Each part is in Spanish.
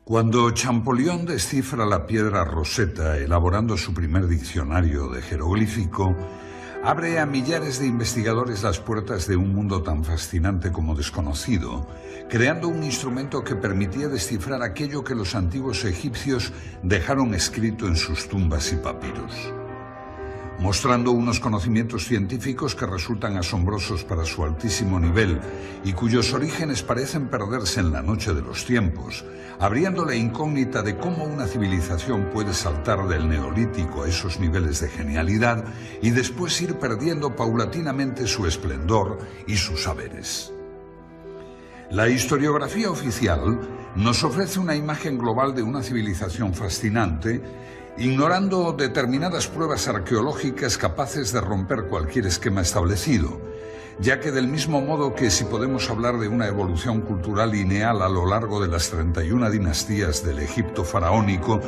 Cuando Champollion descifra la piedra Rosetta, elaborando su primer diccionario de jeroglífico, abre a millares de investigadores las puertas de un mundo tan fascinante como desconocido, creando un instrumento que permitía descifrar aquello que los antiguos egipcios dejaron escrito en sus tumbas y papiros, mostrando unos conocimientos científicos que resultan asombrosos para su altísimo nivel y cuyos orígenes parecen perderse en la noche de los tiempos, abriendo la incógnita de cómo una civilización puede saltar del neolítico a esos niveles de genialidad y después ir perdiendo paulatinamente su esplendor y sus saberes. La historiografía oficial nos ofrece una imagen global de una civilización fascinante, ignorando determinadas pruebas arqueológicas capaces de romper cualquier esquema establecido, ya que del mismo modo que si podemos hablar de una evolución cultural lineal a lo largo de las 31 dinastías del Egipto faraónico,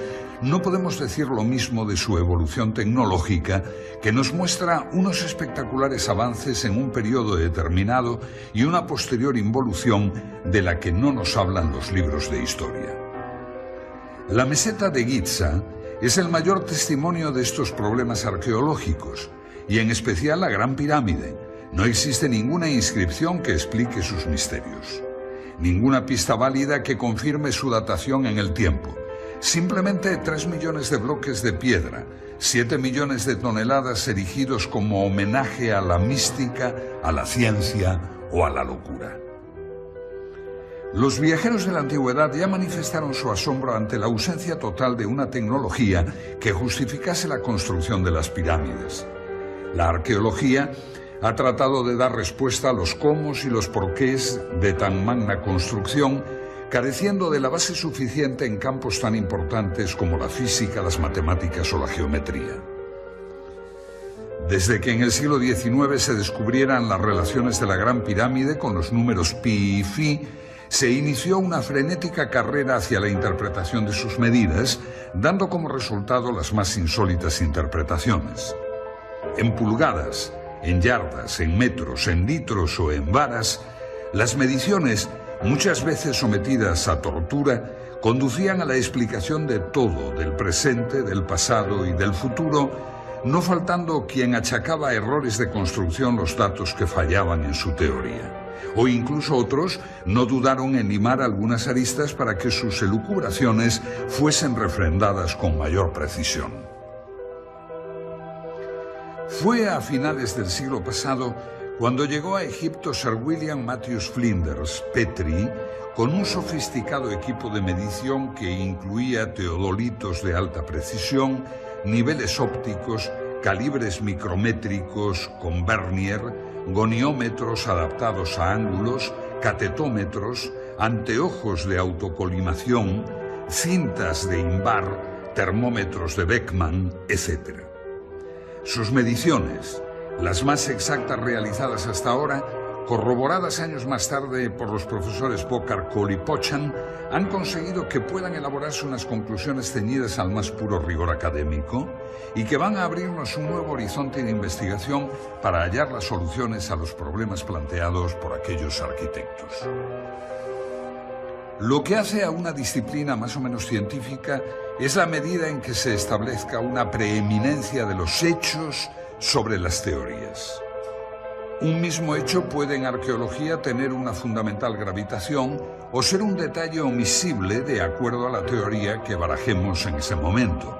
no podemos decir lo mismo de su evolución tecnológica, que nos muestra unos espectaculares avances en un periodo determinado y una posterior involución de la que no nos hablan los libros de historia. La meseta de Giza es el mayor testimonio de estos problemas arqueológicos, y en especial la Gran Pirámide. No existe ninguna inscripción que explique sus misterios, ninguna pista válida que confirme su datación en el tiempo. Simplemente 3 millones de bloques de piedra, 7 millones de toneladas erigidos como homenaje a la mística, a la ciencia o a la locura. Los viajeros de la antigüedad ya manifestaron su asombro ante la ausencia total de una tecnología que justificase la construcción de las pirámides. La arqueología ha tratado de dar respuesta a los cómo y los porqués de tan magna construcción, careciendo de la base suficiente en campos tan importantes como la física, las matemáticas o la geometría. Desde que en el siglo XIX se descubrieran las relaciones de la Gran Pirámide con los números pi y phi, se inició una frenética carrera hacia la interpretación de sus medidas, dando como resultado las más insólitas interpretaciones. En pulgadas, en yardas, en metros, en litros o en varas, las mediciones, muchas veces sometidas a tortura, conducían a la explicación de todo, del presente, del pasado y del futuro, no faltando quien achacaba a errores de construcción los datos que fallaban en su teoría. O incluso otros no dudaron en limar algunas aristas para que sus elucubraciones fuesen refrendadas con mayor precisión. Fue a finales del siglo pasado cuando llegó a Egipto Sir William Matthews Flinders, Petrie, con un sofisticado equipo de medición que incluía teodolitos de alta precisión, niveles ópticos, calibres micrométricos con vernier, goniómetros adaptados a ángulos, catetómetros, anteojos de autocolimación, cintas de Invar, termómetros de Beckman, etc. Sus mediciones, las más exactas realizadas hasta ahora, corroboradas años más tarde por los profesores Bokar Cole y Pochan, han conseguido que puedan elaborarse unas conclusiones ceñidas al más puro rigor académico y que van a abrirnos un nuevo horizonte de investigación para hallar las soluciones a los problemas planteados por aquellos arquitectos. Lo que hace a una disciplina más o menos científica es la medida en que se establezca una preeminencia de los hechos sobre las teorías. Un mismo hecho puede en arqueología tener una fundamental gravitación o ser un detalle omisible de acuerdo a la teoría que barajemos en ese momento.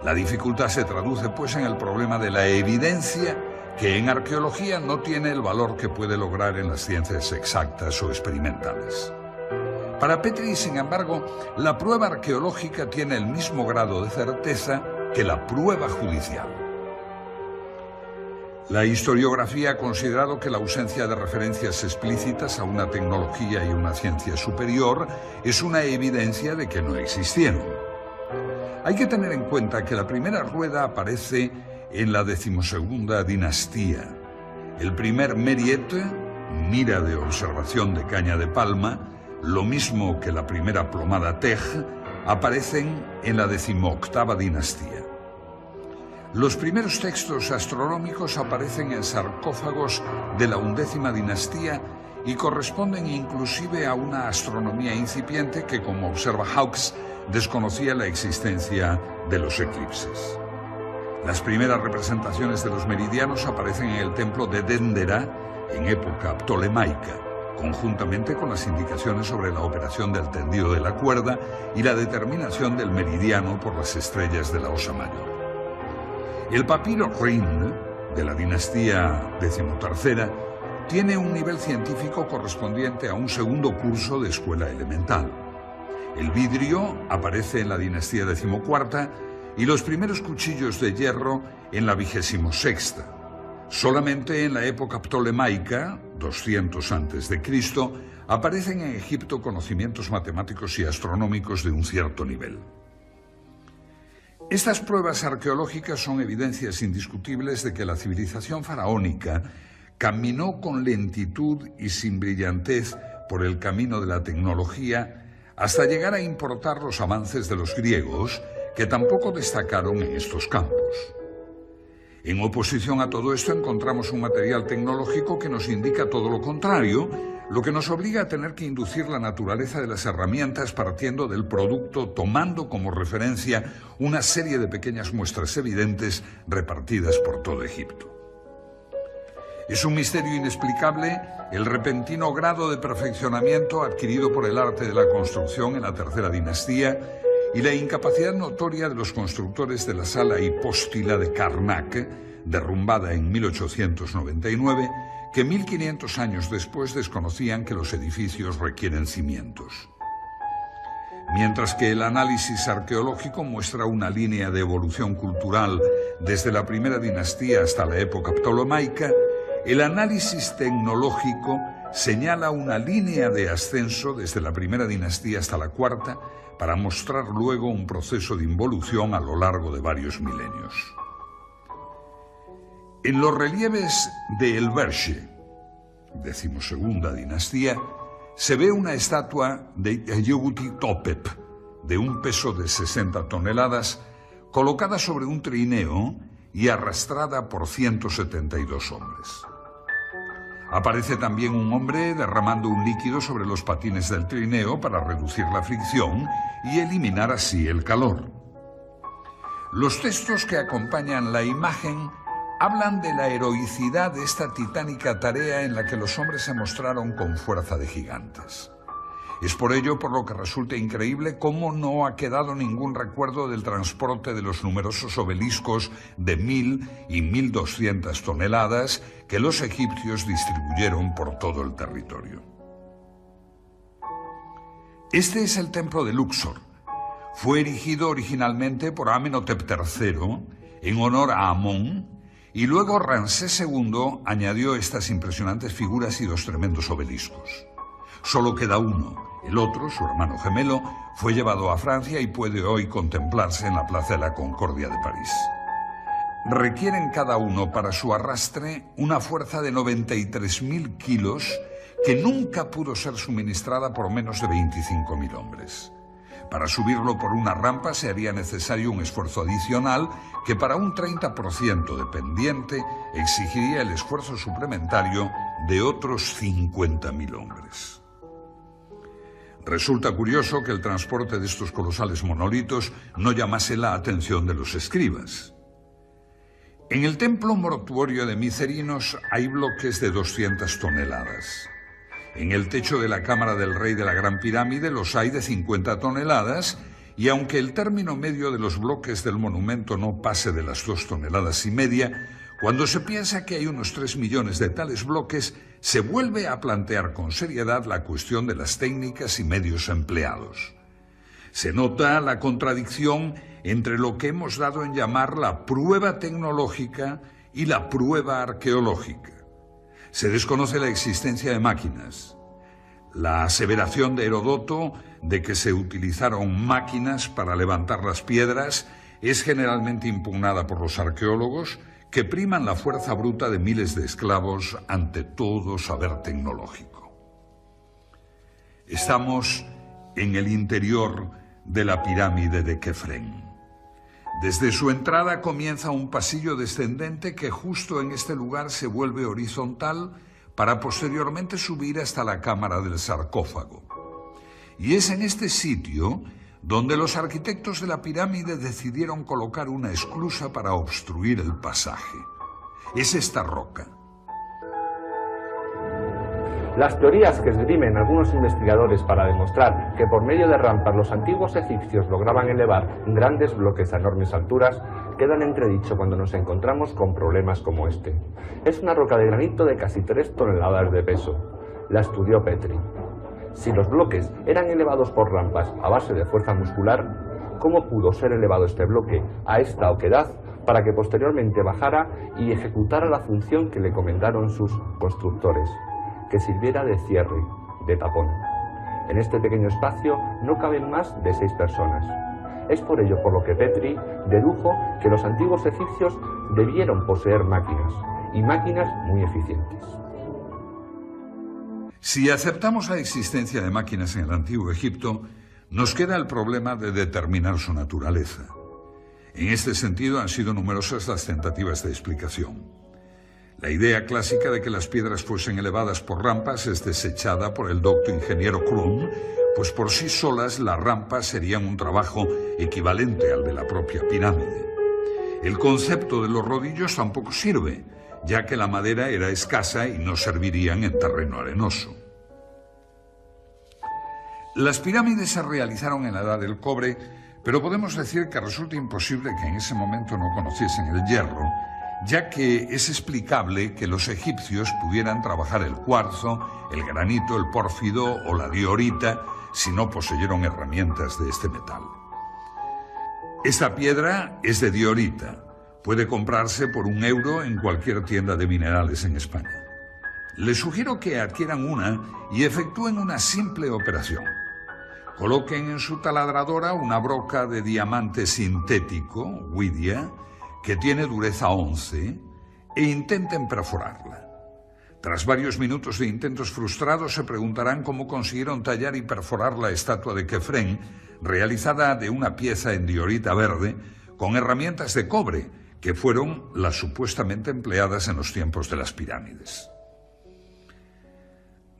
La dificultad se traduce pues en el problema de la evidencia, que en arqueología no tiene el valor que puede lograr en las ciencias exactas o experimentales. Para Petrie, sin embargo, la prueba arqueológica tiene el mismo grado de certeza que la prueba judicial. La historiografía ha considerado que la ausencia de referencias explícitas a una tecnología y una ciencia superior es una evidencia de que no existieron. Hay que tener en cuenta que la primera rueda aparece en la 12ª dinastía. El primer Meriette, mira de observación de caña de palma, lo mismo que la primera plomada Tej, aparecen en la 18ª dinastía. Los primeros textos astronómicos aparecen en sarcófagos de la 11ª dinastía y corresponden inclusive a una astronomía incipiente que, como observa Hawkes, desconocía la existencia de los eclipses. Las primeras representaciones de los meridianos aparecen en el templo de Dendera en época ptolemaica, conjuntamente con las indicaciones sobre la operación del tendido de la cuerda y la determinación del meridiano por las estrellas de la Osa Mayor. El papiro Rin, de la dinastía XIII, tiene un nivel científico correspondiente a un segundo curso de escuela elemental. El vidrio aparece en la dinastía XIV y los primeros cuchillos de hierro en la XXVI. Solamente en la época ptolemaica, 200 a.C., aparecen en Egipto conocimientos matemáticos y astronómicos de un cierto nivel. Estas pruebas arqueológicas son evidencias indiscutibles de que la civilización faraónica caminó con lentitud y sin brillantez por el camino de la tecnología hasta llegar a importar los avances de los griegos, que tampoco destacaron en estos campos. En oposición a todo esto encontramos un material tecnológico que nos indica todo lo contrario, lo que nos obliga a tener que inducir la naturaleza de las herramientas partiendo del producto, tomando como referencia una serie de pequeñas muestras evidentes repartidas por todo Egipto. Es un misterio inexplicable el repentino grado de perfeccionamiento adquirido por el arte de la construcción en la tercera dinastía y la incapacidad notoria de los constructores de la sala hipóstila de Karnak, derrumbada en 1899, que 1500 años después desconocían que los edificios requieren cimientos. Mientras que el análisis arqueológico muestra una línea de evolución cultural desde la primera dinastía hasta la época ptolemaica, el análisis tecnológico señala una línea de ascenso desde la primera dinastía hasta la cuarta para mostrar luego un proceso de involución a lo largo de varios milenios. En los relieves de El Berche, decimosegunda dinastía, se ve una estatua de Yehuti Topep, de un peso de 60 toneladas, colocada sobre un trineo y arrastrada por 172 hombres. Aparece también un hombre derramando un líquido sobre los patines del trineo para reducir la fricción y eliminar así el calor. Los textos que acompañan la imagen hablan de la heroicidad de esta titánica tarea en la que los hombres se mostraron con fuerza de gigantes. Es por ello por lo que resulta increíble cómo no ha quedado ningún recuerdo del transporte de los numerosos obeliscos de 1000 y 1200 toneladas que los egipcios distribuyeron por todo el territorio. Este es el templo de Luxor. Fue erigido originalmente por Amenhotep III en honor a Amón, y luego Ramsés II añadió estas impresionantes figuras y dos tremendos obeliscos. Solo queda uno. El otro, su hermano gemelo, fue llevado a Francia y puede hoy contemplarse en la Plaza de la Concordia de París. Requieren cada uno para su arrastre una fuerza de 93.000 kilos que nunca pudo ser suministrada por menos de 25.000 hombres. Para subirlo por una rampa se haría necesario un esfuerzo adicional que para un 30% de pendiente exigiría el esfuerzo suplementario de otros 50.000 hombres. Resulta curioso que el transporte de estos colosales monolitos no llamase la atención de los escribas. En el templo mortuorio de Micerinos hay bloques de 200 toneladas. En el techo de la cámara del rey de la Gran Pirámide los hay de 50 toneladas, y aunque el término medio de los bloques del monumento no pase de las 2,5 toneladas, cuando se piensa que hay unos 3 millones de tales bloques, se vuelve a plantear con seriedad la cuestión de las técnicas y medios empleados. Se nota la contradicción entre lo que hemos dado en llamar la prueba tecnológica y la prueba arqueológica. Se desconoce la existencia de máquinas. La aseveración de Heródoto de que se utilizaron máquinas para levantar las piedras es generalmente impugnada por los arqueólogos, que priman la fuerza bruta de miles de esclavos ante todo saber tecnológico. Estamos en el interior de la pirámide de Kefren. Desde su entrada comienza un pasillo descendente que justo en este lugar se vuelve horizontal para posteriormente subir hasta la cámara del sarcófago. Y es en este sitio donde los arquitectos de la pirámide decidieron colocar una esclusa para obstruir el pasaje. Es esta roca. Las teorías que esgrimen algunos investigadores para demostrar que por medio de rampas los antiguos egipcios lograban elevar grandes bloques a enormes alturas quedan entredicho cuando nos encontramos con problemas como este. Es una roca de granito de casi 3 toneladas de peso. La estudió Petrie. Si los bloques eran elevados por rampas a base de fuerza muscular, ¿cómo pudo ser elevado este bloque a esta oquedad para que posteriormente bajara y ejecutara la función que le comendaron sus constructores? Que sirviera de cierre, de tapón. En este pequeño espacio no caben más de 6 personas. Es por ello por lo que Petrie dedujo que los antiguos egipcios debieron poseer máquinas, y máquinas muy eficientes. Si aceptamos la existencia de máquinas en el Antiguo Egipto, nos queda el problema de determinar su naturaleza. En este sentido han sido numerosas las tentativas de explicación. La idea clásica de que las piedras fuesen elevadas por rampas es desechada por el docto ingeniero Krum, pues por sí solas las rampas serían un trabajo equivalente al de la propia pirámide. El concepto de los rodillos tampoco sirve, ya que la madera era escasa y no servirían en terreno arenoso. Las pirámides se realizaron en la Edad del Cobre, pero podemos decir que resulta imposible que en ese momento no conociesen el hierro, ya que es explicable que los egipcios pudieran trabajar el cuarzo, el granito, el pórfido o la diorita si no poseyeron herramientas de este metal. Esta piedra es de diorita. Puede comprarse por €1 en cualquier tienda de minerales en España. Les sugiero que adquieran una y efectúen una simple operación. Coloquen en su taladradora una broca de diamante sintético, Widia, que tiene dureza 11, e intenten perforarla. Tras varios minutos de intentos frustrados, se preguntarán cómo consiguieron tallar y perforar la estatua de Kefren, realizada de una pieza en diorita verde, con herramientas de cobre, que fueron las supuestamente empleadas en los tiempos de las pirámides.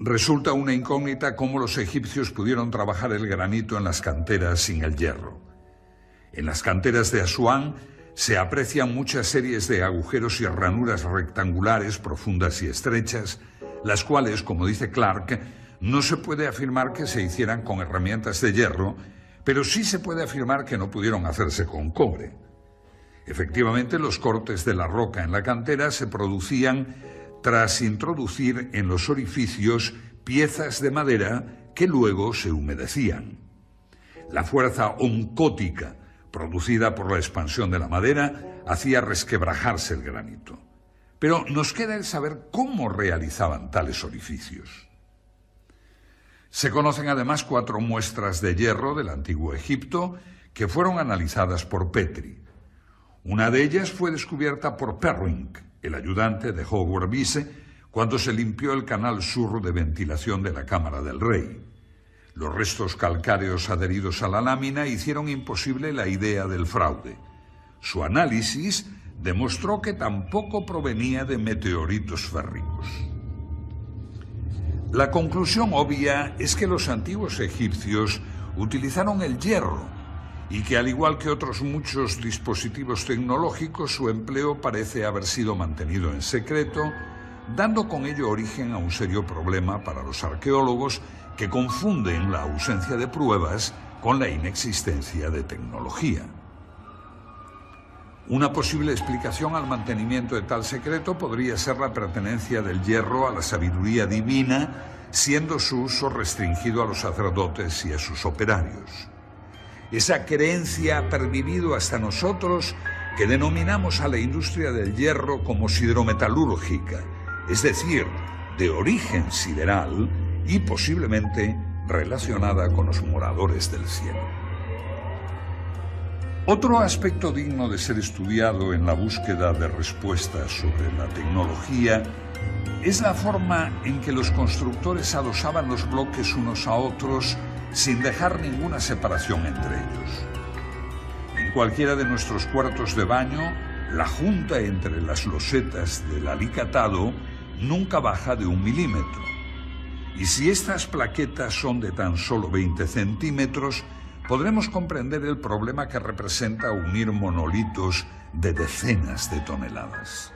Resulta una incógnita cómo los egipcios pudieron trabajar el granito en las canteras sin el hierro. En las canteras de Asuán se aprecian muchas series de agujeros y ranuras rectangulares profundas y estrechas, las cuales, como dice Clark, no se puede afirmar que se hicieran con herramientas de hierro, pero sí se puede afirmar que no pudieron hacerse con cobre. Efectivamente, los cortes de la roca en la cantera se producían tras introducir en los orificios piezas de madera que luego se humedecían. La fuerza oncótica producida por la expansión de la madera hacía resquebrajarse el granito. Pero nos queda el saber cómo realizaban tales orificios. Se conocen además 4 muestras de hierro del Antiguo Egipto que fueron analizadas por Petrie. Una de ellas fue descubierta por Perrink, el ayudante de Howard Beese, cuando se limpió el canal sur de ventilación de la Cámara del Rey. Los restos calcáreos adheridos a la lámina hicieron imposible la idea del fraude. Su análisis demostró que tampoco provenía de meteoritos férricos. La conclusión obvia es que los antiguos egipcios utilizaron el hierro y que, al igual que otros muchos dispositivos tecnológicos, su empleo parece haber sido mantenido en secreto, dando con ello origen a un serio problema para los arqueólogos que confunden la ausencia de pruebas con la inexistencia de tecnología. Una posible explicación al mantenimiento de tal secreto podría ser la pertenencia del hierro a la sabiduría divina, siendo su uso restringido a los sacerdotes y a sus operarios. Esa creencia ha pervivido hasta nosotros, que denominamos a la industria del hierro como sidrometalúrgica, es decir, de origen sideral y posiblemente relacionada con los moradores del cielo. Otro aspecto digno de ser estudiado en la búsqueda de respuestas sobre la tecnología es la forma en que los constructores adosaban los bloques unos a otros sin dejar ninguna separación entre ellos. En cualquiera de nuestros cuartos de baño, la junta entre las losetas del alicatado nunca baja de 1 milímetro. Y si estas plaquetas son de tan solo 20 centímetros, podremos comprender el problema que representa unir monolitos de decenas de toneladas.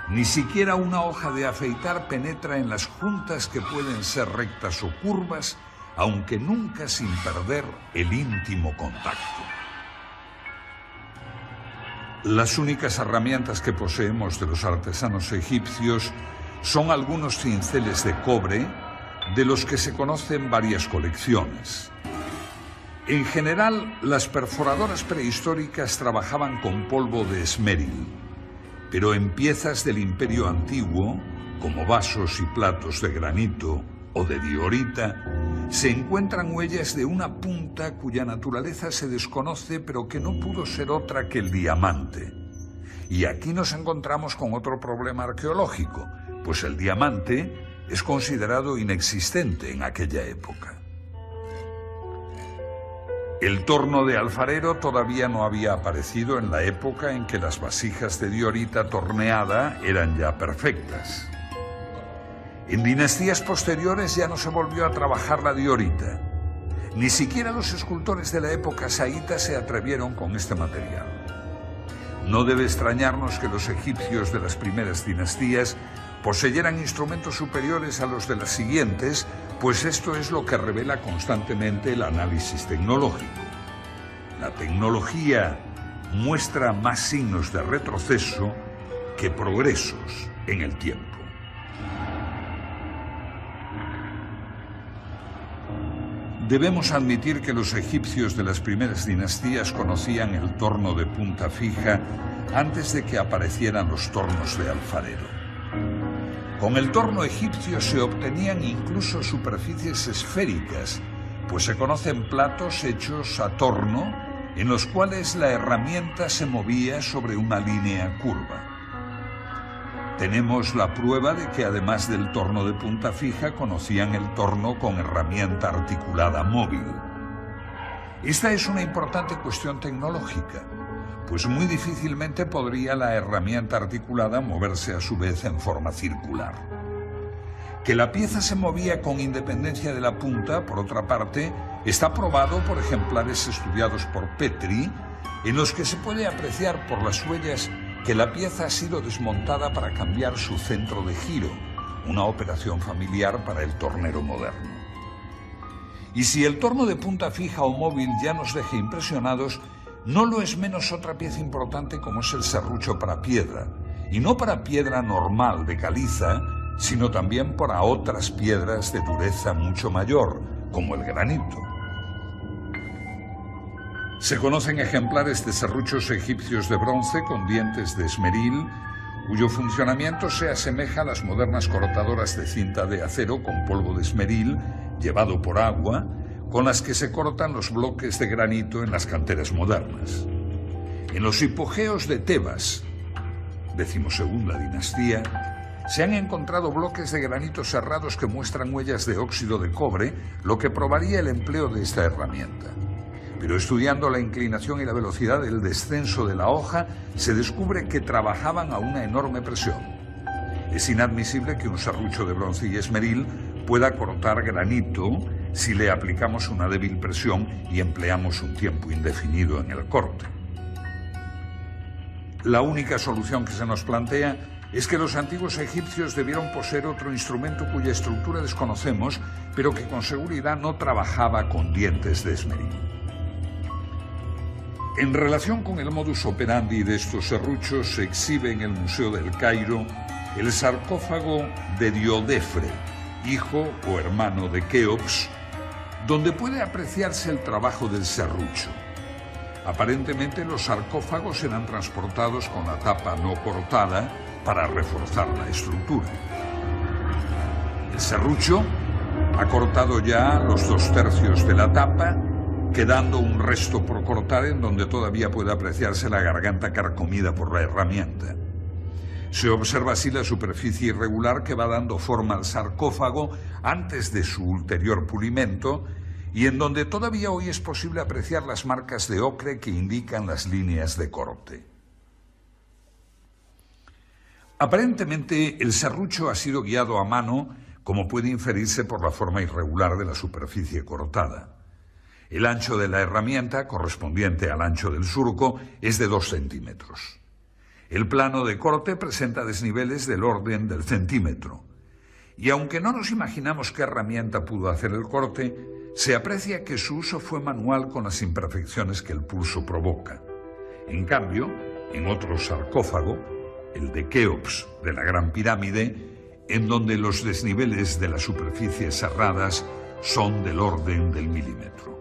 Ni siquiera una hoja de afeitar penetra en las juntas que pueden ser rectas o curvas, aunque nunca sin perder el íntimo contacto. Las únicas herramientas que poseemos de los artesanos egipcios son algunos cinceles de cobre, de los que se conocen varias colecciones. En general, las perforadoras prehistóricas trabajaban con polvo de esmeril, pero en piezas del Imperio Antiguo, como vasos y platos de granito o de diorita, se encuentran huellas de una punta cuya naturaleza se desconoce, pero que no pudo ser otra que el diamante. Y aquí nos encontramos con otro problema arqueológico, pues el diamante es considerado inexistente en aquella época. El torno de alfarero todavía no había aparecido en la época en que las vasijas de diorita torneada eran ya perfectas. En dinastías posteriores ya no se volvió a trabajar la diorita. Ni siquiera los escultores de la época saíta se atrevieron con este material. No debe extrañarnos que los egipcios de las primeras dinastías poseyeran instrumentos superiores a los de las siguientes, pues esto es lo que revela constantemente el análisis tecnológico. La tecnología muestra más signos de retroceso que progresos en el tiempo. Debemos admitir que los egipcios de las primeras dinastías conocían el torno de punta fija antes de que aparecieran los tornos de alfarero. Con el torno egipcio se obtenían incluso superficies esféricas, pues se conocen platos hechos a torno en los cuales la herramienta se movía sobre una línea curva. Tenemos la prueba de que además del torno de punta fija conocían el torno con herramienta articulada móvil. Esta es una importante cuestión tecnológica, pues muy difícilmente podría la herramienta articulada moverse a su vez en forma circular. Que la pieza se movía con independencia de la punta, por otra parte, está probado por ejemplares estudiados por Petri, en los que se puede apreciar por las huellas que la pieza ha sido desmontada para cambiar su centro de giro, una operación familiar para el tornero moderno. Y si el torno de punta fija o móvil ya nos deja impresionados, no lo es menos otra pieza importante como es el serrucho para piedra, y no para piedra normal de caliza, sino también para otras piedras de dureza mucho mayor, como el granito. Se conocen ejemplares de serruchos egipcios de bronce con dientes de esmeril, cuyo funcionamiento se asemeja a las modernas cortadoras de cinta de acero con polvo de esmeril, llevado por agua, con las que se cortan los bloques de granito en las canteras modernas. En los hipogeos de Tebas, 12ª dinastía, se han encontrado bloques de granito cerrados que muestran huellas de óxido de cobre, lo que probaría el empleo de esta herramienta. Pero estudiando la inclinación y la velocidad del descenso de la hoja, se descubre que trabajaban a una enorme presión. Es inadmisible que un serrucho de bronce y esmeril pueda cortar granito si le aplicamos una débil presión y empleamos un tiempo indefinido en el corte. La única solución que se nos plantea es que los antiguos egipcios debieron poseer otro instrumento cuya estructura desconocemos, pero que con seguridad no trabajaba con dientes de esmeril. En relación con el modus operandi de estos serruchos, se exhibe en el Museo del Cairo el sarcófago de Diodefre, hijo o hermano de Keops, donde puede apreciarse el trabajo del serrucho. Aparentemente los sarcófagos eran transportados con la tapa no cortada para reforzar la estructura. El serrucho ha cortado ya los 2/3 de la tapa, quedando un resto por cortar en donde todavía puede apreciarse la garganta carcomida por la herramienta. Se observa así la superficie irregular que va dando forma al sarcófago antes de su ulterior pulimento y en donde todavía hoy es posible apreciar las marcas de ocre que indican las líneas de corte. Aparentemente, el serrucho ha sido guiado a mano, como puede inferirse por la forma irregular de la superficie cortada. El ancho de la herramienta, correspondiente al ancho del surco, es de 2 centímetros. El plano de corte presenta desniveles del orden del centímetro. Y aunque no nos imaginamos qué herramienta pudo hacer el corte, se aprecia que su uso fue manual con las imperfecciones que el pulso provoca. En cambio, en otro sarcófago, el de Keops de la Gran Pirámide, en donde los desniveles de las superficies serradas son del orden del milímetro.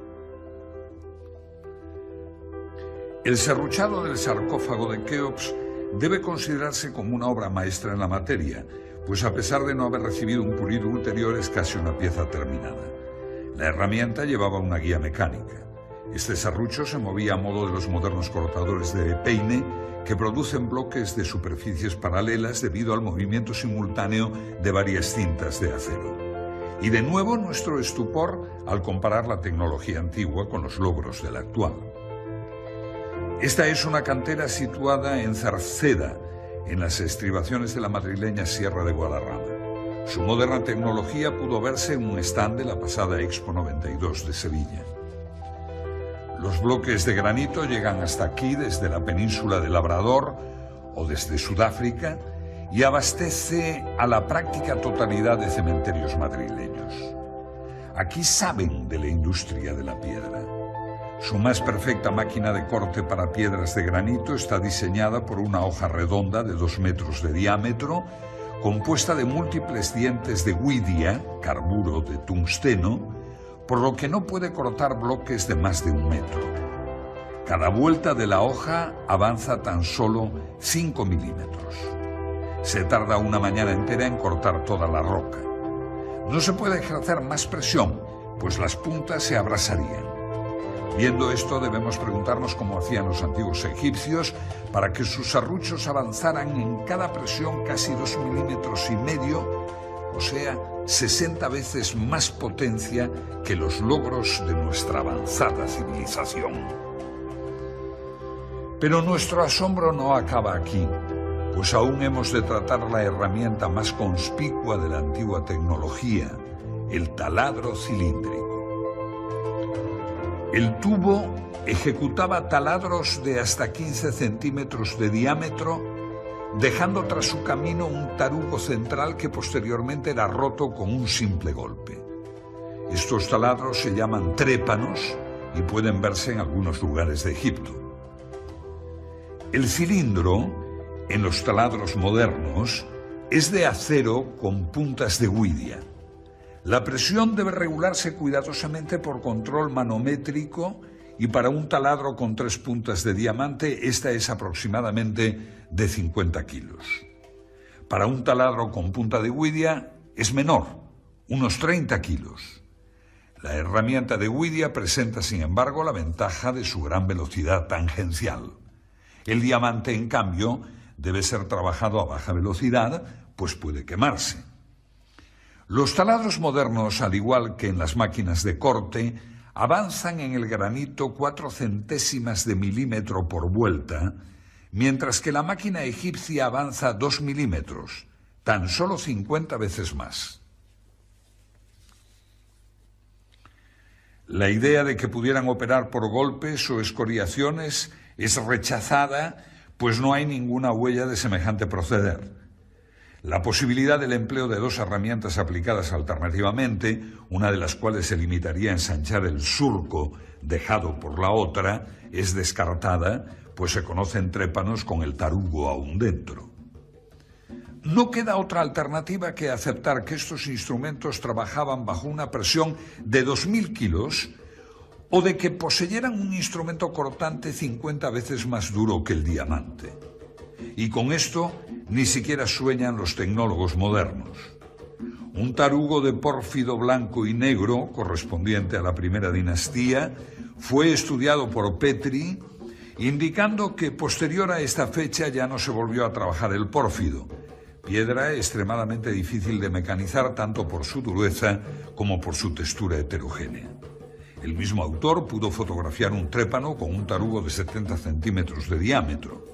El serruchado del sarcófago de Keops debe considerarse como una obra maestra en la materia, pues a pesar de no haber recibido un pulido ulterior es casi una pieza terminada. La herramienta llevaba una guía mecánica. Este serrucho se movía a modo de los modernos cortadores de peine que producen bloques de superficies paralelas debido al movimiento simultáneo de varias cintas de acero. Y de nuevo nuestro estupor al comparar la tecnología antigua con los logros de la actual. Esta es una cantera situada en Cerceda, en las estribaciones de la madrileña Sierra de Guadarrama. Su moderna tecnología pudo verse en un stand de la pasada Expo 92 de Sevilla. Los bloques de granito llegan hasta aquí desde la península de Labrador o desde Sudáfrica y abastece a la práctica totalidad de cementerios madrileños. Aquí saben de la industria de la piedra. Su más perfecta máquina de corte para piedras de granito está diseñada por una hoja redonda de 2 metros de diámetro, compuesta de múltiples dientes de huidia, carburo de tungsteno, por lo que no puede cortar bloques de más de 1 metro. Cada vuelta de la hoja avanza tan solo 5 milímetros. Se tarda una mañana entera en cortar toda la roca. No se puede ejercer más presión, pues las puntas se abrasarían. Viendo esto, debemos preguntarnos cómo hacían los antiguos egipcios para que sus serruchos avanzaran en cada presión casi 2,5 milímetros, o sea, 60 veces más potencia que los logros de nuestra avanzada civilización. Pero nuestro asombro no acaba aquí, pues aún hemos de tratar la herramienta más conspicua de la antigua tecnología, el taladro cilíndrico. El tubo ejecutaba taladros de hasta 15 centímetros de diámetro, dejando tras su camino un tarugo central que posteriormente era roto con un simple golpe. Estos taladros se llaman trépanos y pueden verse en algunos lugares de Egipto. El cilindro, en los taladros modernos, es de acero con puntas de huidia. La presión debe regularse cuidadosamente por control manométrico y para un taladro con 3 puntas de diamante esta es aproximadamente de 50 kilos. Para un taladro con punta de huidia es menor, unos 30 kilos. La herramienta de huidia presenta, sin embargo, la ventaja de su gran velocidad tangencial. El diamante, en cambio, debe ser trabajado a baja velocidad, pues puede quemarse. Los taladros modernos, al igual que en las máquinas de corte, avanzan en el granito 4 centésimas de milímetro por vuelta, mientras que la máquina egipcia avanza 2 milímetros, tan solo 50 veces más. La idea de que pudieran operar por golpes o escoriaciones es rechazada, pues no hay ninguna huella de semejante proceder. La posibilidad del empleo de 2 herramientas aplicadas alternativamente, una de las cuales se limitaría a ensanchar el surco dejado por la otra, es descartada, pues se conocen trépanos con el tarugo aún dentro. No queda otra alternativa que aceptar que estos instrumentos trabajaban bajo una presión de 2.000 kilos o de que poseyeran un instrumento cortante 50 veces más duro que el diamante. Y con esto ni siquiera sueñan los tecnólogos modernos. Un tarugo de pórfido blanco y negro, correspondiente a la primera dinastía, fue estudiado por Petri, indicando que posterior a esta fecha ya no se volvió a trabajar el pórfido, piedra extremadamente difícil de mecanizar tanto por su dureza como por su textura heterogénea. El mismo autor pudo fotografiar un trépano con un tarugo de 70 centímetros de diámetro.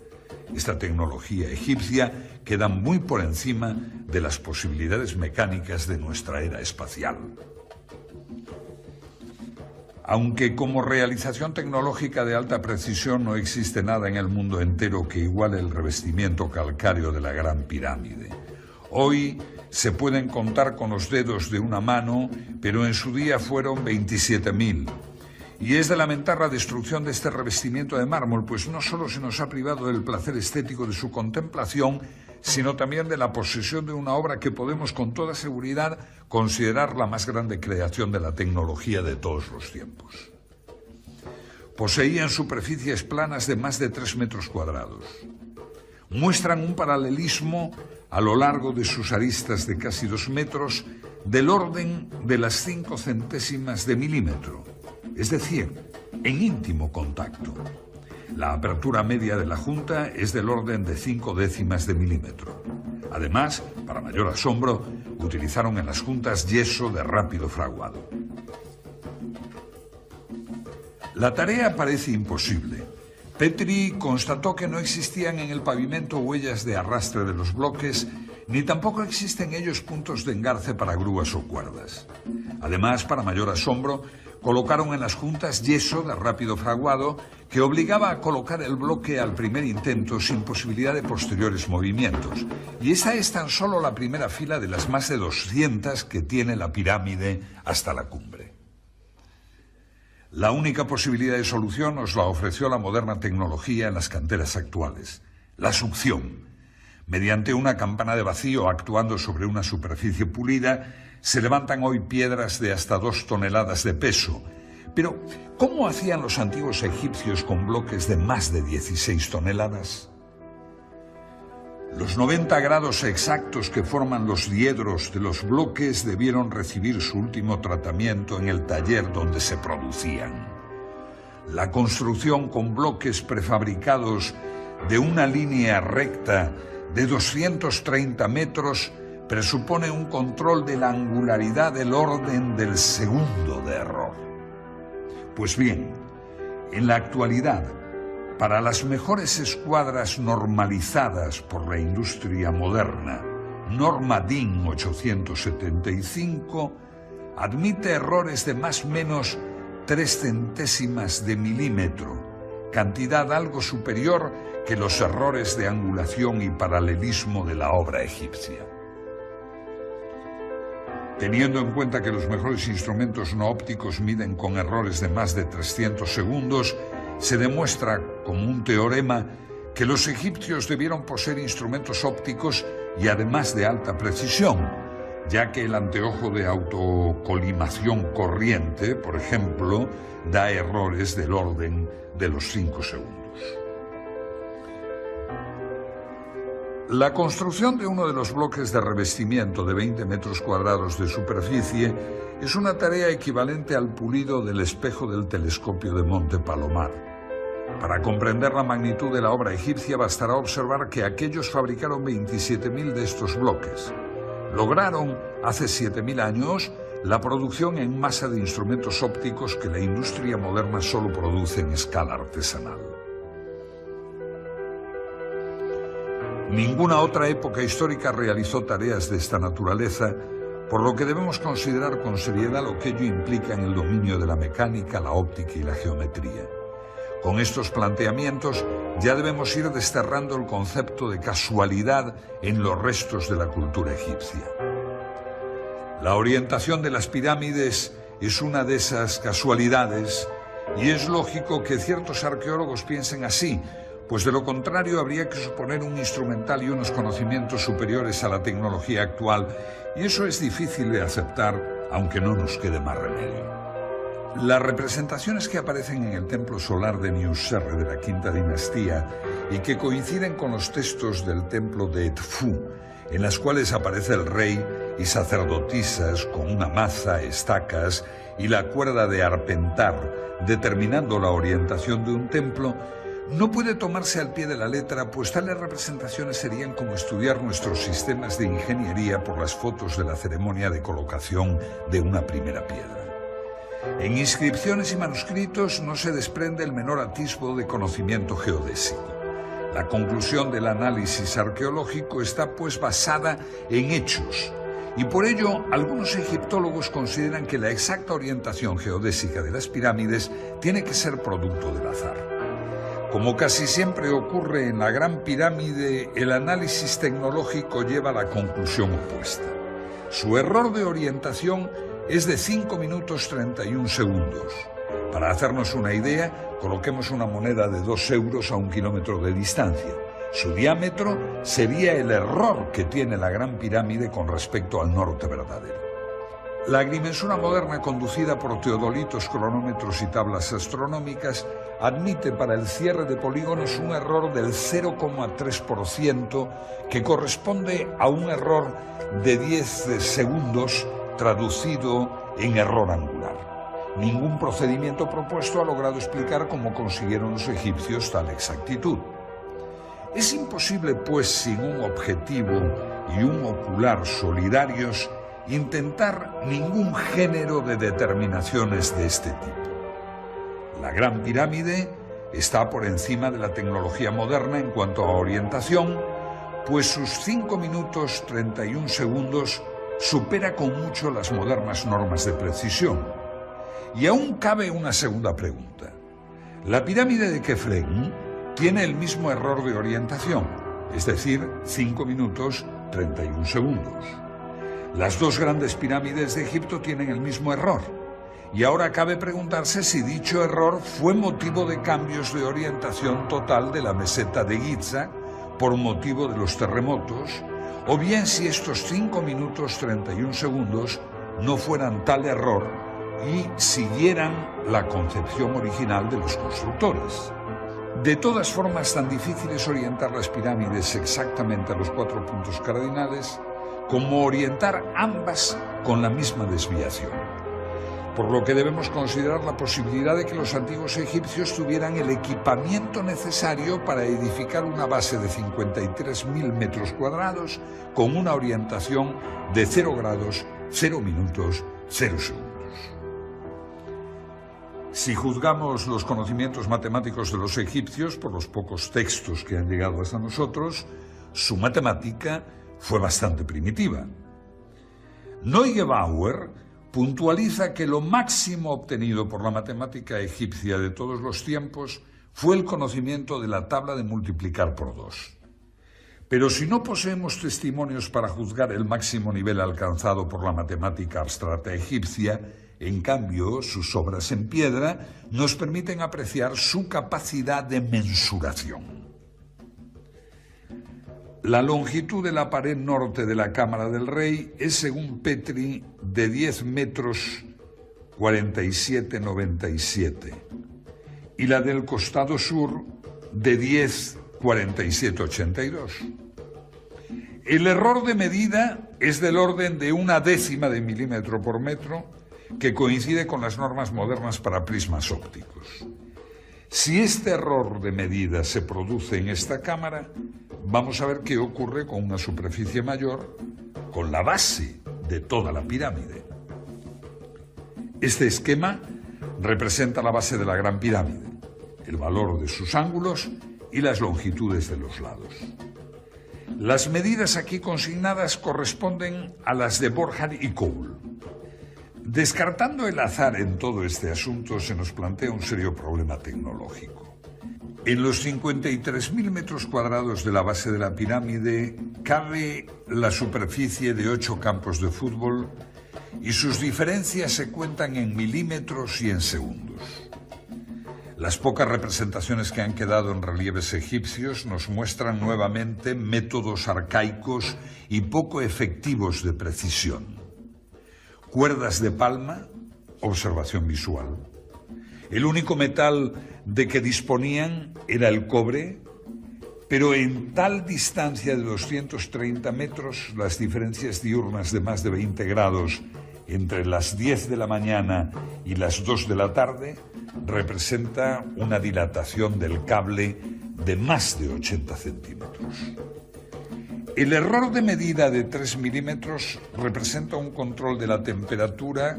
esta tecnología egipcia queda muy por encima de las posibilidades mecánicas de nuestra era espacial. Aunque como realización tecnológica de alta precisión no existe nada en el mundo entero que iguale el revestimiento calcáreo de la Gran Pirámide. Hoy se pueden contar con los dedos de una mano, pero en su día fueron 27.000. Y es de lamentar la destrucción de este revestimiento de mármol, pues no solo se nos ha privado del placer estético de su contemplación, sino también de la posesión de una obra que podemos con toda seguridad considerar la más grande creación de la tecnología de todos los tiempos. Poseían superficies planas de más de 3 metros cuadrados. Muestran un paralelismo a lo largo de sus aristas de casi 2 metros del orden de las 5 centésimas de milímetro, es decir, en íntimo contacto. La apertura media de la junta es del orden de 5 décimas de milímetro. Además, para mayor asombro, utilizaron en las juntas yeso de rápido fraguado. La tarea parece imposible. Petrie constató que no existían en el pavimento huellas de arrastre de los bloques, ni tampoco existen en ellos puntos de engarce para grúas o cuerdas. Además, para mayor asombro, colocaron en las juntas yeso de rápido fraguado que obligaba a colocar el bloque al primer intento sin posibilidad de posteriores movimientos. Y esta es tan solo la primera fila de las más de 200 que tiene la pirámide hasta la cumbre. La única posibilidad de solución nos la ofreció la moderna tecnología en las canteras actuales, la succión. Mediante una campana de vacío actuando sobre una superficie pulida, se levantan hoy piedras de hasta 2 toneladas de peso. Pero, ¿cómo hacían los antiguos egipcios con bloques de más de 16 toneladas? Los 90 grados exactos que forman los diedros de los bloques debieron recibir su último tratamiento en el taller donde se producían. La construcción con bloques prefabricados de una línea recta de 230 metros presupone un control de la angularidad del orden del segundo de error. Pues bien, en la actualidad, para las mejores escuadras normalizadas por la industria moderna, norma DIN 875 admite errores de más o menos 3 centésimas de milímetro, cantidad algo superior que los errores de angulación y paralelismo de la obra egipcia. Teniendo en cuenta que los mejores instrumentos no ópticos miden con errores de más de 300 segundos, se demuestra como un teorema que los egipcios debieron poseer instrumentos ópticos y además de alta precisión, ya que el anteojo de autocolimación corriente, por ejemplo, da errores del orden de los 5 segundos. La construcción de uno de los bloques de revestimiento de 20 metros cuadrados de superficie es una tarea equivalente al pulido del espejo del telescopio de Monte Palomar. Para comprender la magnitud de la obra egipcia bastará observar que aquellos fabricaron 27.000 de estos bloques. Lograron, hace 7.000 años, la producción en masa de instrumentos ópticos que la industria moderna solo produce en escala artesanal. Ninguna otra época histórica realizó tareas de esta naturaleza, por lo que debemos considerar con seriedad lo que ello implica en el dominio de la mecánica, la óptica y la geometría. Con estos planteamientos ya debemos ir desterrando el concepto de casualidad en los restos de la cultura egipcia. La orientación de las pirámides es una de esas casualidades y es lógico que ciertos arqueólogos piensen así, pues de lo contrario habría que suponer un instrumental y unos conocimientos superiores a la tecnología actual, y eso es difícil de aceptar, aunque no nos quede más remedio. Las representaciones que aparecen en el templo solar de Niuserre de la Quinta Dinastía y que coinciden con los textos del templo de Edfu, en las cuales aparece el rey y sacerdotisas con una maza, estacas y la cuerda de arpentar, determinando la orientación de un templo, no puede tomarse al pie de la letra, pues tales representaciones serían como estudiar nuestros sistemas de ingeniería por las fotos de la ceremonia de colocación de una primera piedra. En inscripciones y manuscritos no se desprende el menor atisbo de conocimiento geodésico. La conclusión del análisis arqueológico está pues basada en hechos, y por ello algunos egiptólogos consideran que la exacta orientación geodésica de las pirámides tiene que ser producto del azar. Como casi siempre ocurre en la Gran Pirámide, el análisis tecnológico lleva a la conclusión opuesta. Su error de orientación es de 5 minutos 31 segundos. Para hacernos una idea, coloquemos una moneda de 2 euros a 1 kilómetro de distancia. Su diámetro sería el error que tiene la Gran Pirámide con respecto al norte verdadero. La agrimensura moderna, conducida por teodolitos, cronómetros y tablas astronómicas, admite para el cierre de polígonos un error del 0,3%, que corresponde a un error de 10 segundos traducido en error angular. Ningún procedimiento propuesto ha logrado explicar cómo consiguieron los egipcios tal exactitud. Es imposible, pues, sin un objetivo y un ocular solidarios, intentar ningún género de determinaciones de este tipo. La Gran Pirámide está por encima de la tecnología moderna en cuanto a orientación, pues sus 5 minutos 31 segundos supera con mucho las modernas normas de precisión. Y aún cabe una segunda pregunta. La pirámide de Kefren tiene el mismo error de orientación, es decir, 5 minutos 31 segundos. Las dos grandes pirámides de Egipto tienen el mismo error, y ahora cabe preguntarse si dicho error fue motivo de cambios de orientación total de la meseta de Giza por motivo de los terremotos, o bien si estos 5 minutos 31 segundos no fueran tal error y siguieran la concepción original de los constructores. De todas formas, tan difícil es orientar las pirámides exactamente a los 4 puntos cardinales como orientar ambas con la misma desviación. Por lo que debemos considerar la posibilidad de que los antiguos egipcios tuvieran el equipamiento necesario para edificar una base de 53.000 metros cuadrados con una orientación de 0 grados, 0 minutos, 0 segundos. Si juzgamos los conocimientos matemáticos de los egipcios por los pocos textos que han llegado hasta nosotros, su matemática fue bastante primitiva. Neugebauer puntualiza que lo máximo obtenido por la matemática egipcia de todos los tiempos fue el conocimiento de la tabla de multiplicar por 2. Pero si no poseemos testimonios para juzgar el máximo nivel alcanzado por la matemática abstracta egipcia, en cambio, sus obras en piedra nos permiten apreciar su capacidad de mensuración. La longitud de la pared norte de la Cámara del Rey es, según Petri, de 10 metros 47,97 y la del costado sur de 10,47,82. El error de medida es del orden de 1/10 de milímetro por metro, que coincide con las normas modernas para prismas ópticos. Si este error de medida se produce en esta cámara, vamos a ver qué ocurre con una superficie mayor, con la base de toda la pirámide. Este esquema representa la base de la Gran Pirámide, el valor de sus ángulos y las longitudes de los lados. Las medidas aquí consignadas corresponden a las de Borjar y Cole. Descartando el azar en todo este asunto, se nos plantea un serio problema tecnológico. En los 53.000 metros cuadrados de la base de la pirámide cabe la superficie de 8 campos de fútbol y sus diferencias se cuentan en milímetros y en segundos. Las pocas representaciones que han quedado en relieves egipcios nos muestran nuevamente métodos arcaicos y poco efectivos de precisión. Cuerdas de palma, observación visual. El único metal de que disponían era el cobre, pero en tal distancia de 230 metros, las diferencias diurnas de más de 20 grados entre las 10 de la mañana y las 2 de la tarde representa una dilatación del cable de más de 80 centímetros. El error de medida de 3 milímetros representa un control de la temperatura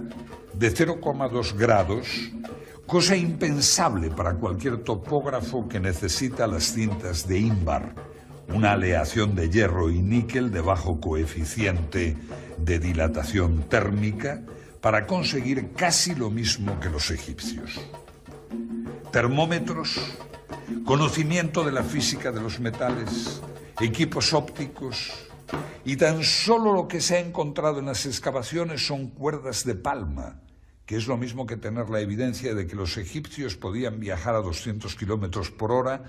de 0,2 grados cosa impensable para cualquier topógrafo que necesita las cintas de Invar, una aleación de hierro y níquel de bajo coeficiente de dilatación térmica, para conseguir casi lo mismo que los egipcios. Termómetros, conocimiento de la física de los metales, equipos ópticos, y tan solo lo que se ha encontrado en las excavaciones son cuerdas de palma, que es lo mismo que tener la evidencia de que los egipcios podían viajar a 200 kilómetros por hora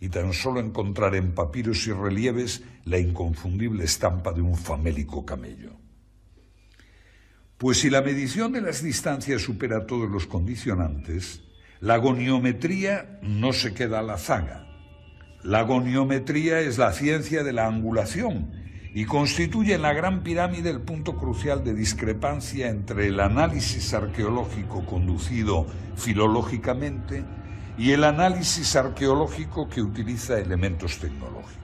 y tan solo encontrar en papiros y relieves la inconfundible estampa de un famélico camello. Pues si la medición de las distancias supera todos los condicionantes, la goniometría no se queda a la zaga. La goniometría es la ciencia de la angulación y constituye en la Gran Pirámide el punto crucial de discrepancia entre el análisis arqueológico conducido filológicamente y el análisis arqueológico que utiliza elementos tecnológicos.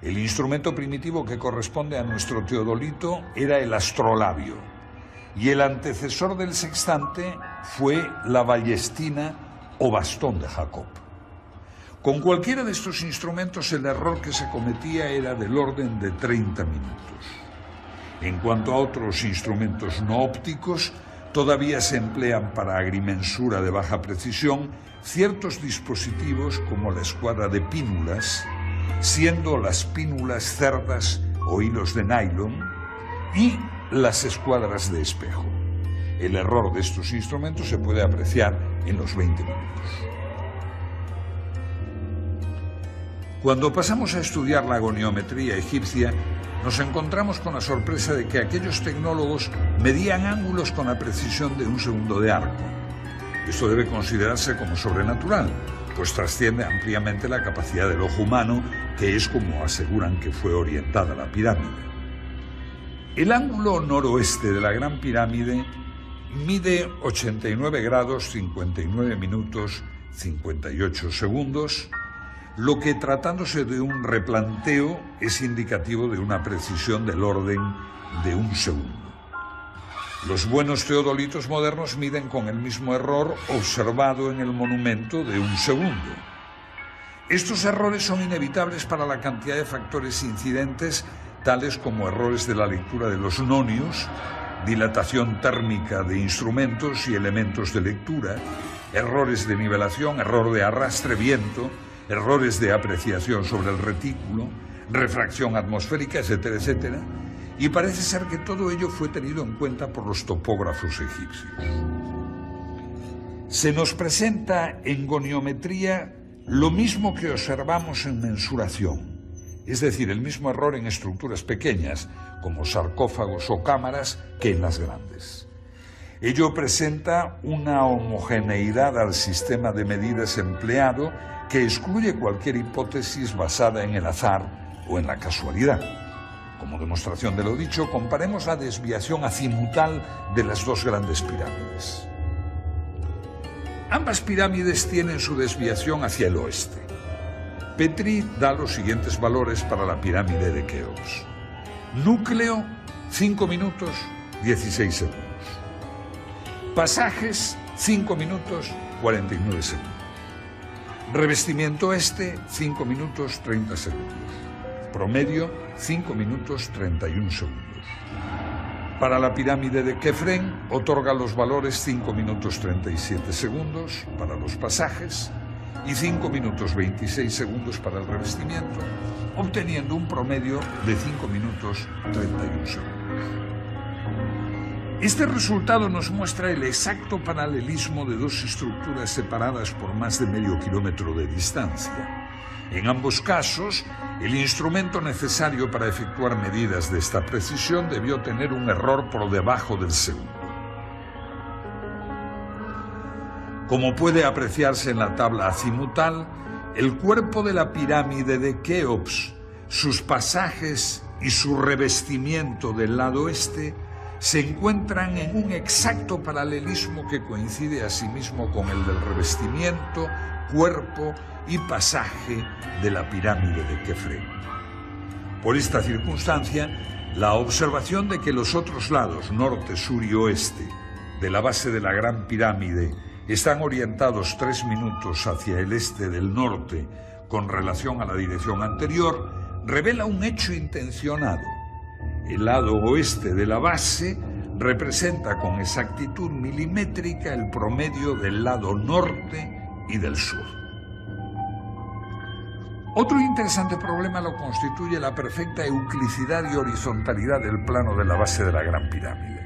El instrumento primitivo que corresponde a nuestro teodolito era el astrolabio, y el antecesor del sextante fue la ballestina o bastón de Jacob. Con cualquiera de estos instrumentos el error que se cometía era del orden de 30 minutos. En cuanto a otros instrumentos no ópticos, todavía se emplean para agrimensura de baja precisión ciertos dispositivos como la escuadra de pínulas, siendo las pínulas cerdas o hilos de nylon, y las escuadras de espejo. El error de estos instrumentos se puede apreciar en los 20 minutos. Cuando pasamos a estudiar la goniometría egipcia, nos encontramos con la sorpresa de que aquellos tecnólogos medían ángulos con la precisión de un segundo de arco. Esto debe considerarse como sobrenatural, pues trasciende ampliamente la capacidad del ojo humano, que es como aseguran que fue orientada la pirámide. El ángulo noroeste de la Gran Pirámide mide 89 grados 59 minutos 58 segundos, lo que, tratándose de un replanteo, es indicativo de una precisión del orden de un segundo. Los buenos teodolitos modernos miden con el mismo error observado en el monumento de un segundo. Estos errores son inevitables para la cantidad de factores incidentes, tales como errores de la lectura de los nonios, dilatación térmica de instrumentos y elementos de lectura, errores de nivelación, error de arrastre, viento, errores de apreciación sobre el retículo, refracción atmosférica, etcétera, etcétera, y parece ser que todo ello fue tenido en cuenta por los topógrafos egipcios. Se nos presenta en goniometría lo mismo que observamos en mensuración, es decir, el mismo error en estructuras pequeñas, como sarcófagos o cámaras, que en las grandes. Ello presenta una homogeneidad al sistema de medidas empleado que excluye cualquier hipótesis basada en el azar o en la casualidad. Como demostración de lo dicho, comparemos la desviación azimutal de las dos grandes pirámides. Ambas pirámides tienen su desviación hacia el oeste. Petrie da los siguientes valores para la pirámide de Keops. Núcleo, 5 minutos, 16 segundos. Pasajes, 5 minutos, 49 segundos. Revestimiento este, 5 minutos, 30 segundos. Promedio, 5 minutos, 31 segundos. Para la pirámide de Kefren, otorga los valores 5 minutos, 37 segundos para los pasajes y 5 minutos, 26 segundos para el revestimiento, obteniendo un promedio de 5 minutos, 31 segundos. Este resultado nos muestra el exacto paralelismo de dos estructuras separadas por más de medio kilómetro de distancia. En ambos casos, el instrumento necesario para efectuar medidas de esta precisión debió tener un error por debajo del segundo. Como puede apreciarse en la tabla azimutal, el cuerpo de la pirámide de Keops, sus pasajes y su revestimiento del lado este se encuentran en un exacto paralelismo que coincide asimismo con el del revestimiento, cuerpo y pasaje de la pirámide de Kefren. Por esta circunstancia, la observación de que los otros lados, norte, sur y oeste, de la base de la Gran Pirámide están orientados 3 minutos hacia el este del norte con relación a la dirección anterior, revela un hecho intencionado. El lado oeste de la base representa con exactitud milimétrica el promedio del lado norte y del sur. Otro interesante problema lo constituye la perfecta euclicidad y horizontalidad del plano de la base de la Gran Pirámide.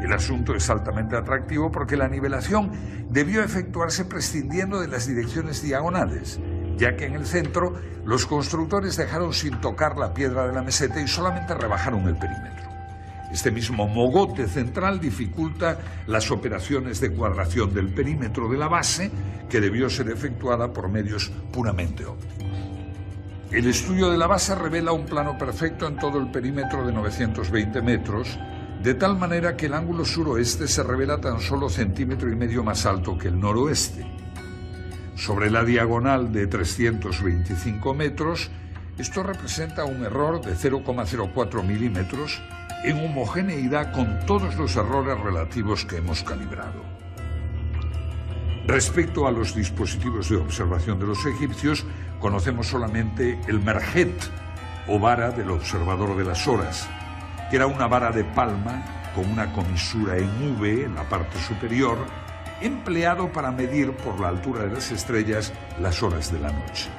El asunto es altamente atractivo porque la nivelación debió efectuarse prescindiendo de las direcciones diagonales, ya que en el centro los constructores dejaron sin tocar la piedra de la meseta y solamente rebajaron el perímetro. Este mismo mogote central dificulta las operaciones de cuadración del perímetro de la base, que debió ser efectuada por medios puramente ópticos. El estudio de la base revela un plano perfecto en todo el perímetro de 920 metros, de tal manera que el ángulo suroeste se revela tan solo 1,5 centímetros más alto que el noroeste. Sobre la diagonal de 325 metros, esto representa un error de 0,04 milímetros en homogeneidad con todos los errores relativos que hemos calibrado. Respecto a los dispositivos de observación de los egipcios, conocemos solamente el merjet, o vara del observador de las horas, que era una vara de palma con una comisura en V en la parte superior, empleado para medir por la altura de las estrellas las horas de la noche.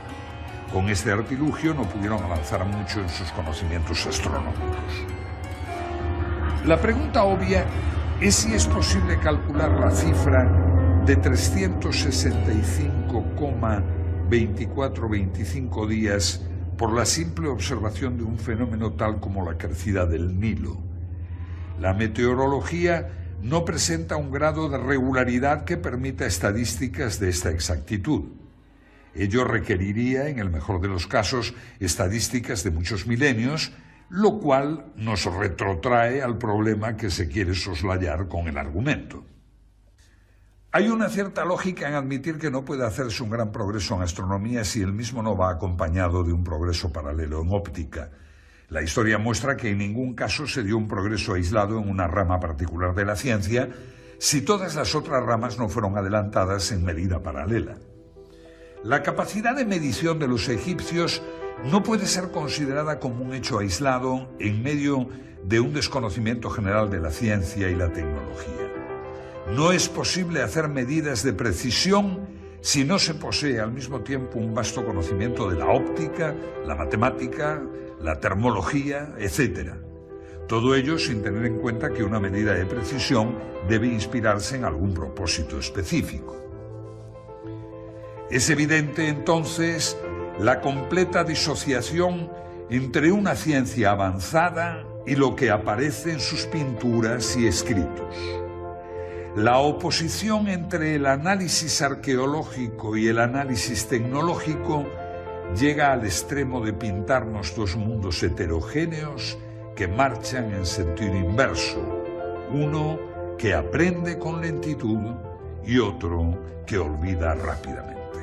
Con este artilugio no pudieron avanzar mucho en sus conocimientos astronómicos. La pregunta obvia es si es posible calcular la cifra de 365,2425 días por la simple observación de un fenómeno tal como la crecida del Nilo. La meteorología no presenta un grado de regularidad que permita estadísticas de esta exactitud. Ello requeriría, en el mejor de los casos, estadísticas de muchos milenios, lo cual nos retrotrae al problema que se quiere soslayar con el argumento. Hay una cierta lógica en admitir que no puede hacerse un gran progreso en astronomía si el mismo no va acompañado de un progreso paralelo en óptica. La historia muestra que en ningún caso se dio un progreso aislado en una rama particular de la ciencia si todas las otras ramas no fueron adelantadas en medida paralela. La capacidad de medición de los egipcios no puede ser considerada como un hecho aislado en medio de un desconocimiento general de la ciencia y la tecnología. No es posible hacer medidas de precisión si no se posee al mismo tiempo un vasto conocimiento de la óptica, la matemática, la termología, etc. Todo ello sin tener en cuenta que una medida de precisión debe inspirarse en algún propósito específico. Es evidente entonces la completa disociación entre una ciencia avanzada y lo que aparece en sus pinturas y escritos. La oposición entre el análisis arqueológico y el análisis tecnológico llega al extremo de pintarnos dos mundos heterogéneos que marchan en sentido inverso, uno que aprende con lentitud y otro que olvida rápidamente.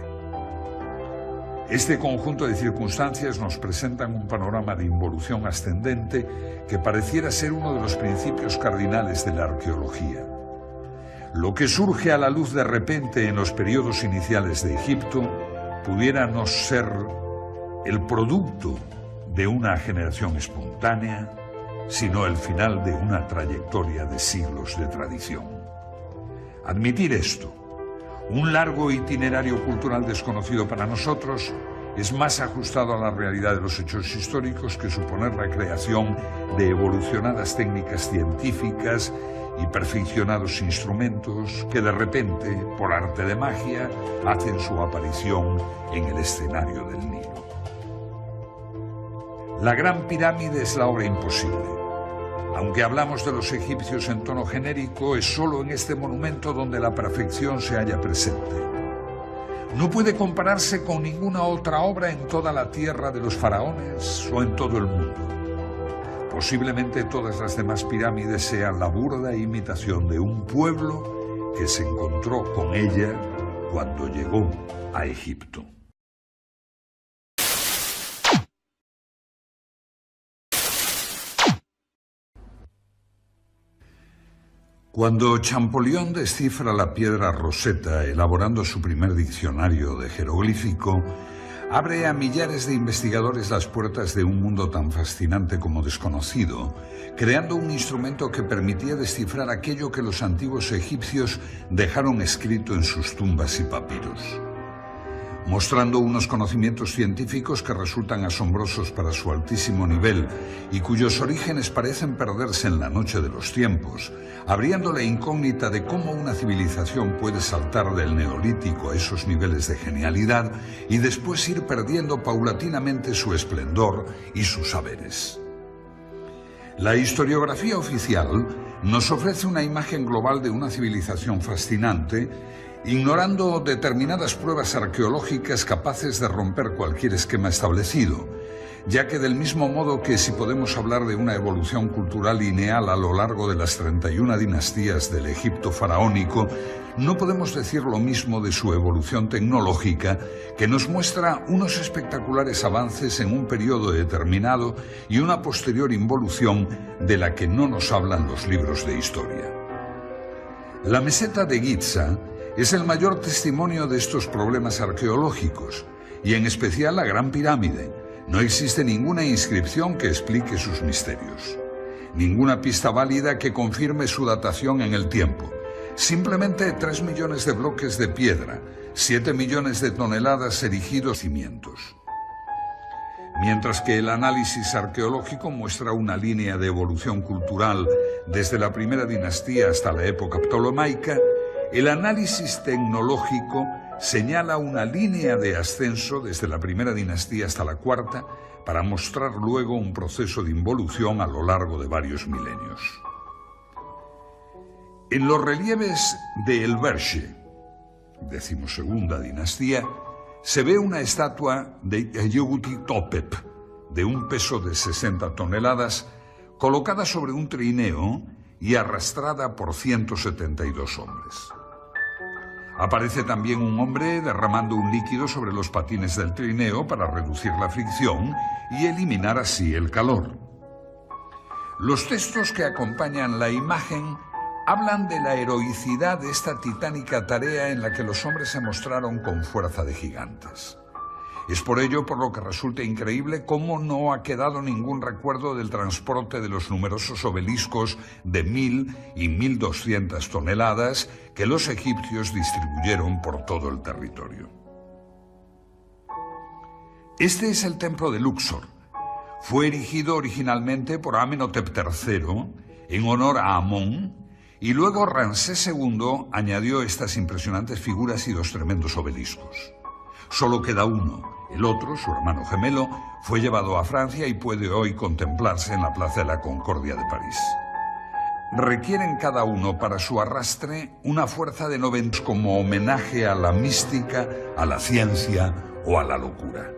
Este conjunto de circunstancias nos presentan un panorama de involución ascendente que pareciera ser uno de los principios cardinales de la arqueología. Lo que surge a la luz de repente en los periodos iniciales de Egipto pudiera no ser el producto de una generación espontánea, sino el final de una trayectoria de siglos de tradición. Admitir esto, un largo itinerario cultural desconocido para nosotros, es más ajustado a la realidad de los hechos históricos que suponer la creación de evolucionadas técnicas científicas y perfeccionados instrumentos que de repente, por arte de magia, hacen su aparición en el escenario del Nilo. La Gran Pirámide es la obra imposible. Aunque hablamos de los egipcios en tono genérico, es solo en este monumento donde la perfección se halla presente. No puede compararse con ninguna otra obra en toda la tierra de los faraones o en todo el mundo. Posiblemente todas las demás pirámides sean la burda imitación de un pueblo que se encontró con ella cuando llegó a Egipto. Cuando Champollion descifra la piedra Rosetta, elaborando su primer diccionario de jeroglífico, abre a millares de investigadores las puertas de un mundo tan fascinante como desconocido, creando un instrumento que permitía descifrar aquello que los antiguos egipcios dejaron escrito en sus tumbas y papiros, mostrando unos conocimientos científicos que resultan asombrosos para su altísimo nivel y cuyos orígenes parecen perderse en la noche de los tiempos, abriendo la incógnita de cómo una civilización puede saltar del neolítico a esos niveles de genialidad y después ir perdiendo paulatinamente su esplendor y sus saberes. La historiografía oficial nos ofrece una imagen global de una civilización fascinante, ignorando determinadas pruebas arqueológicas capaces de romper cualquier esquema establecido, ya que del mismo modo que si podemos hablar de una evolución cultural lineal a lo largo de las 31 dinastías del Egipto faraónico, no podemos decir lo mismo de su evolución tecnológica, que nos muestra unos espectaculares avances en un periodo determinado y una posterior involución de la que no nos hablan los libros de historia. La meseta de Giza es el mayor testimonio de estos problemas arqueológicos, y en especial la Gran Pirámide. No existe ninguna inscripción que explique sus misterios, ninguna pista válida que confirme su datación en el tiempo. Simplemente 3 millones de bloques de piedra, 7 millones de toneladas erigidos cimientos. Mientras que el análisis arqueológico muestra una línea de evolución cultural desde la primera dinastía hasta la época ptolomaica, el análisis tecnológico señala una línea de ascenso desde la primera dinastía hasta la cuarta para mostrar luego un proceso de involución a lo largo de varios milenios. En los relieves de El Berge, 12ª dinastía, se ve una estatua de Yehuti-Topep de un peso de 60 toneladas colocada sobre un trineo y arrastrada por 172 hombres. Aparece también un hombre derramando un líquido sobre los patines del trineo para reducir la fricción y eliminar así el calor. Los textos que acompañan la imagen hablan de la heroicidad de esta titánica tarea en la que los hombres se mostraron con fuerza de gigantes. Es por ello por lo que resulta increíble cómo no ha quedado ningún recuerdo del transporte de los numerosos obeliscos de 1000 y 1200 toneladas que los egipcios distribuyeron por todo el territorio. Este es el templo de Luxor. Fue erigido originalmente por Amenhotep III en honor a Amón, y luego Ramsés II añadió estas impresionantes figuras y 2 tremendos obeliscos. Solo queda uno. El otro, su hermano gemelo, fue llevado a Francia y puede hoy contemplarse en la Plaza de la Concordia de París. Requieren cada uno para su arrastre una fuerza de 90 como homenaje a la mística, a la ciencia o a la locura.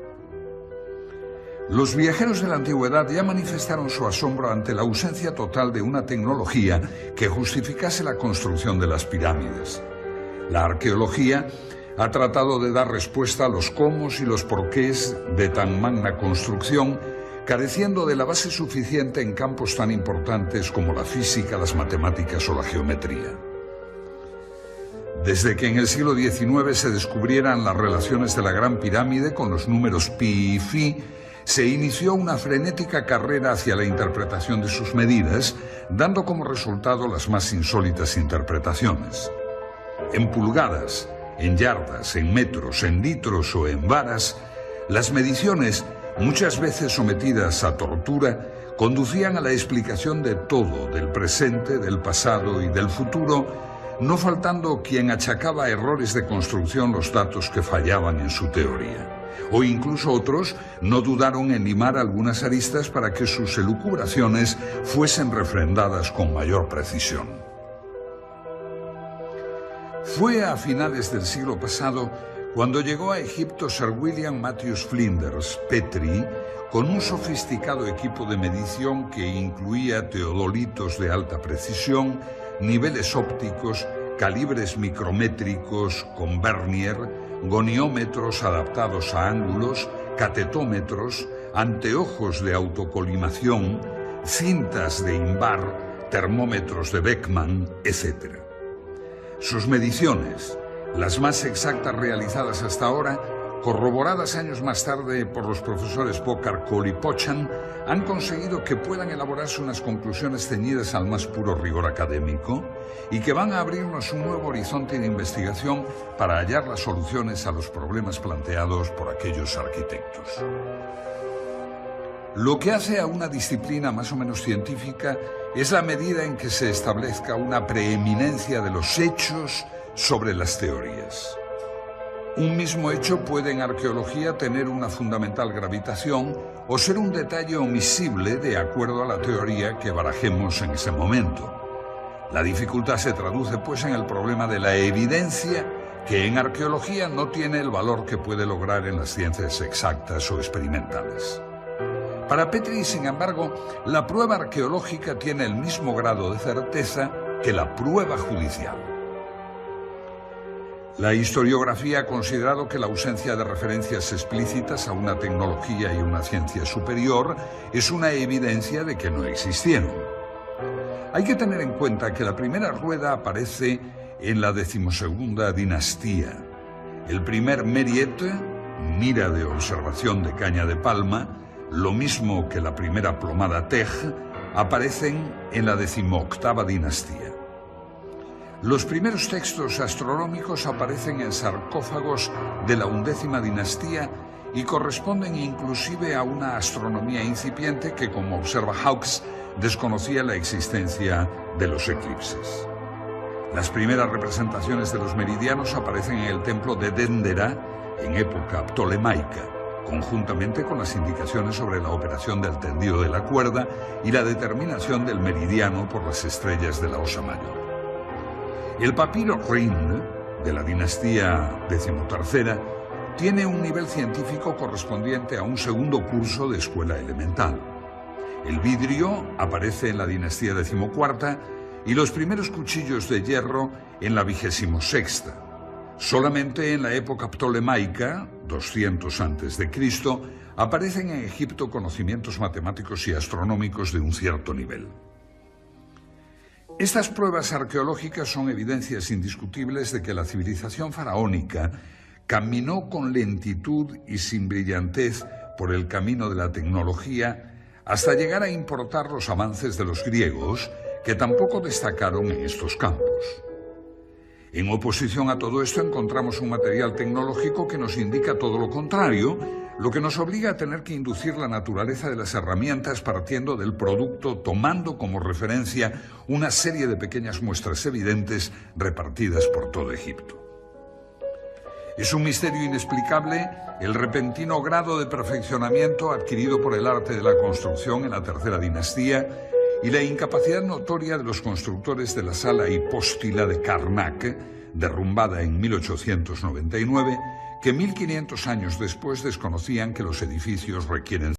Los viajeros de la antigüedad ya manifestaron su asombro ante la ausencia total de una tecnología que justificase la construcción de las pirámides. La arqueología ha tratado de dar respuesta a los cómo y los porqués de tan magna construcción, careciendo de la base suficiente en campos tan importantes como la física, las matemáticas o la geometría. Desde que en el siglo XIX se descubrieran las relaciones de la Gran Pirámide con los números pi y phi, se inició una frenética carrera hacia la interpretación de sus medidas, dando como resultado las más insólitas interpretaciones. En pulgadas, en yardas, en metros, en litros o en varas, las mediciones, muchas veces sometidas a tortura, conducían a la explicación de todo, del presente, del pasado y del futuro, no faltando quien achacaba a errores de construcción los datos que fallaban en su teoría. O incluso otros no dudaron en limar algunas aristas para que sus elucubraciones fuesen refrendadas con mayor precisión. Fue a finales del siglo pasado cuando llegó a Egipto Sir William Matthews Flinders, Petrie, con un sofisticado equipo de medición que incluía teodolitos de alta precisión, niveles ópticos, calibres micrométricos con vernier, goniómetros adaptados a ángulos, catetómetros, anteojos de autocolimación, cintas de imbar, termómetros de Beckman, etc. Sus mediciones, las más exactas realizadas hasta ahora, corroboradas años más tarde por los profesores Pockar, Cole y Pochan, han conseguido que puedan elaborarse unas conclusiones ceñidas al más puro rigor académico y que van a abrirnos un nuevo horizonte de investigación para hallar las soluciones a los problemas planteados por aquellos arquitectos. Lo que hace a una disciplina más o menos científica es la medida en que se establezca una preeminencia de los hechos sobre las teorías. Un mismo hecho puede en arqueología tener una fundamental gravitación o ser un detalle omisible de acuerdo a la teoría que barajemos en ese momento. La dificultad se traduce pues en el problema de la evidencia, que en arqueología no tiene el valor que puede lograr en las ciencias exactas o experimentales. Para Petrie, sin embargo, la prueba arqueológica tiene el mismo grado de certeza que la prueba judicial. La historiografía ha considerado que la ausencia de referencias explícitas a una tecnología y una ciencia superior es una evidencia de que no existieron. Hay que tener en cuenta que la primera rueda aparece en la 12ª dinastía. El primer meriette, mira de observación de caña de palma, lo mismo que la primera plomada tej, aparecen en la 18ª dinastía. Los primeros textos astronómicos aparecen en sarcófagos de la 11ª dinastía y corresponden inclusive a una astronomía incipiente que, como observa Hawkes, desconocía la existencia de los eclipses. Las primeras representaciones de los meridianos aparecen en el templo de Dendera en época ptolemaica, conjuntamente con las indicaciones sobre la operación del tendido de la cuerda y la determinación del meridiano por las estrellas de la Osa Mayor. El papiro Rhind, de la dinastía XIII, tiene un nivel científico correspondiente a un segundo curso de escuela elemental. El vidrio aparece en la dinastía XIV y los primeros cuchillos de hierro en la 26ª. Solamente en la época ptolemaica, 200 a.C., aparecen en Egipto conocimientos matemáticos y astronómicos de un cierto nivel. Estas pruebas arqueológicas son evidencias indiscutibles de que la civilización faraónica caminó con lentitud y sin brillantez por el camino de la tecnología hasta llegar a importar los avances de los griegos, que tampoco destacaron en estos campos. En oposición a todo esto encontramos un material tecnológico que nos indica todo lo contrario, lo que nos obliga a tener que inducir la naturaleza de las herramientas partiendo del producto, tomando como referencia una serie de pequeñas muestras evidentes repartidas por todo Egipto. Es un misterio inexplicable el repentino grado de perfeccionamiento adquirido por el arte de la construcción en la tercera dinastía y la incapacidad notoria de los constructores de la sala hipóstila de Karnak, derrumbada en 1899, que 1500 años después desconocían que los edificios requieren